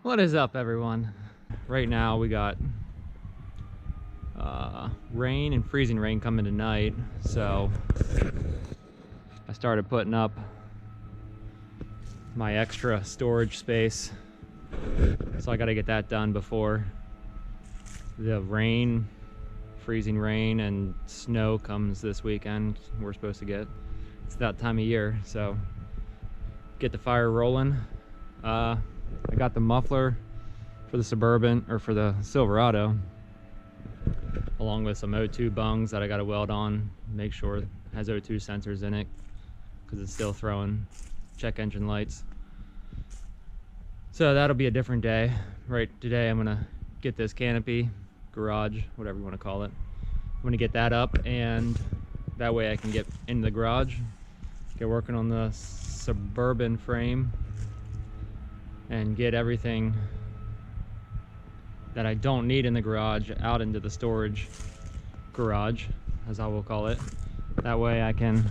What is up, everyone? Right now we got rain and freezing rain coming tonight, so I started putting up my extra storage space. So I got to get that done before the rain, freezing rain and snow comes this weekend. We're supposed to get, it's that time of year, so get the fire rolling. I got the muffler for the Suburban, or for the Silverado, along with some O2 bungs that I got to weld on, make sure it has O2 sensors in it, because it's still throwing check engine lights. So that'll be a different day. Right today I'm gonna get this canopy, garage, whatever you want to call it. I'm gonna get that up, and that way I can get into the garage, get working on the Suburban frame, and get everything that I don't need in the garage out into the storage garage, as I will call it. That way I can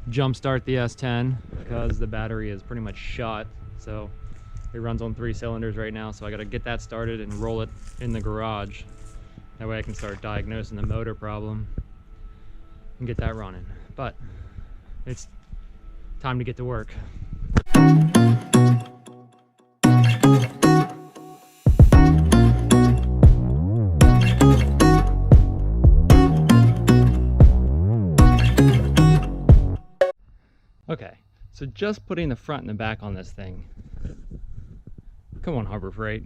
jump start the S10, because the battery is pretty much shot. So it runs on 3 cylinders right now, so I gotta get that started and roll it in the garage. That way I can start diagnosing the motor problem and get that running. But it's time to get to work. Okay, so just putting the front and the back on this thing. Come on, Harbor Freight.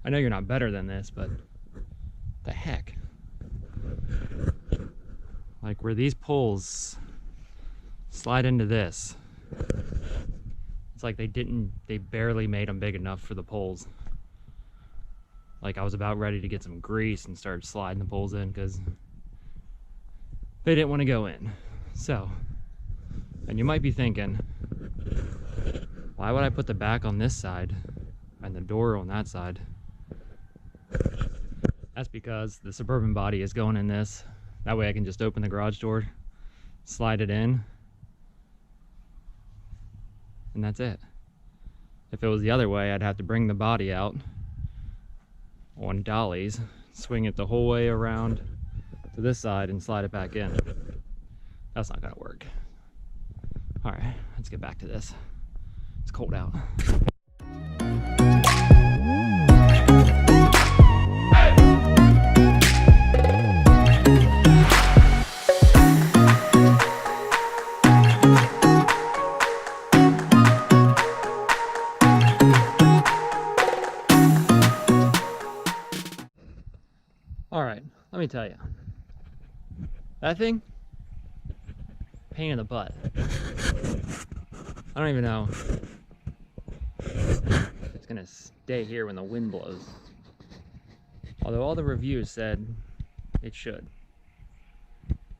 I know you're not better than this, but the heck? Like, where these poles slide into this, it's like they barely made them big enough for the poles. Like, I was about ready to get some grease and start sliding the poles in, because they didn't want to go in. So, and you might be thinking, why would I put the back on this side and the door on that side? That's because the Suburban body is going in this. That way I can just open the garage door, slide it in, and that's it. If it was the other way, I'd have to bring the body out on dollies, swing it the whole way around to this side and slide it back in. That's not gonna work. All right, let's get back to this. It's cold out. All right, let me tell you, that thing, pain in the butt. I don't even know if it's gonna stay here when the wind blows. Although all the reviews said it should.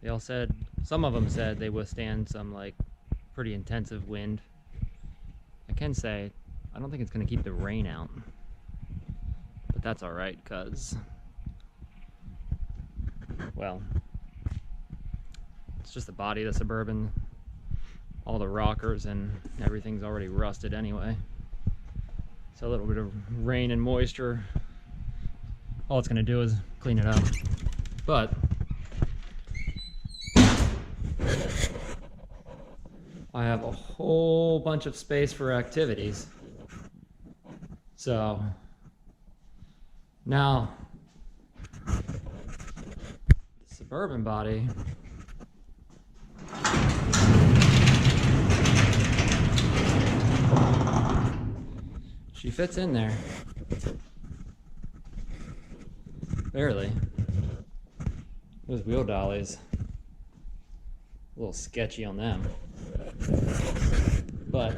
They all said, some of them said they withstand some like pretty intensive wind. I can say, I don't think it's gonna keep the rain out. But that's all right, cause, well, it's just the body of the Suburban. All the rockers and everything's already rusted anyway. So a little bit of rain and moisture, all it's gonna do is clean it up. But I have a whole bunch of space for activities. So now the Suburban body, she fits in there. Barely. Those wheel dollies, a little sketchy on them. But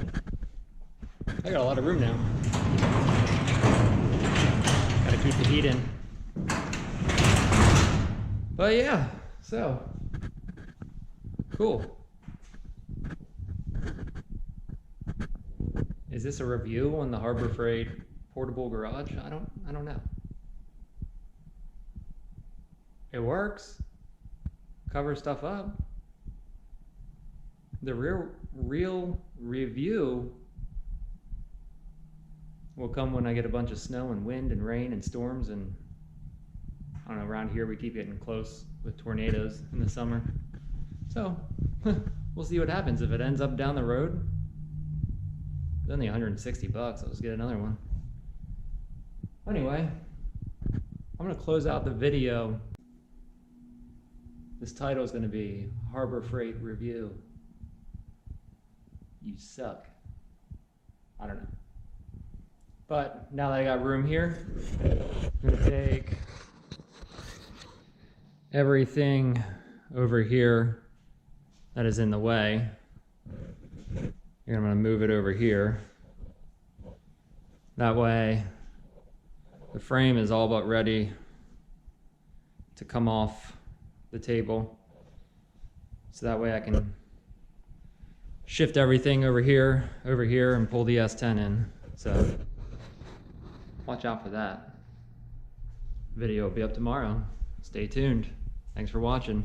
I got a lot of room now. Gotta keep the heat in. But yeah, so cool. Is this a review on the Harbor Freight portable garage? I don't know. It works. Covers stuff up. The real review will come when I get a bunch of snow and wind and rain and storms, and I don't know, around here we keep getting close with tornadoes in the summer. So we'll see what happens. If it ends up down the road, it's only 160 bucks. I'll just get another one. Anyway, I'm gonna close out the video. This title is gonna be Harbor Freight Review. You suck. I don't know. But now that I got room here, I'm gonna take everything over here that is in the way. I'm gonna move it over here. That way, the frame is all but ready to come off the table. So that way I can shift everything over here, and pull the S10 in. So watch out for that. Video will be up tomorrow. Stay tuned. Thanks for watching.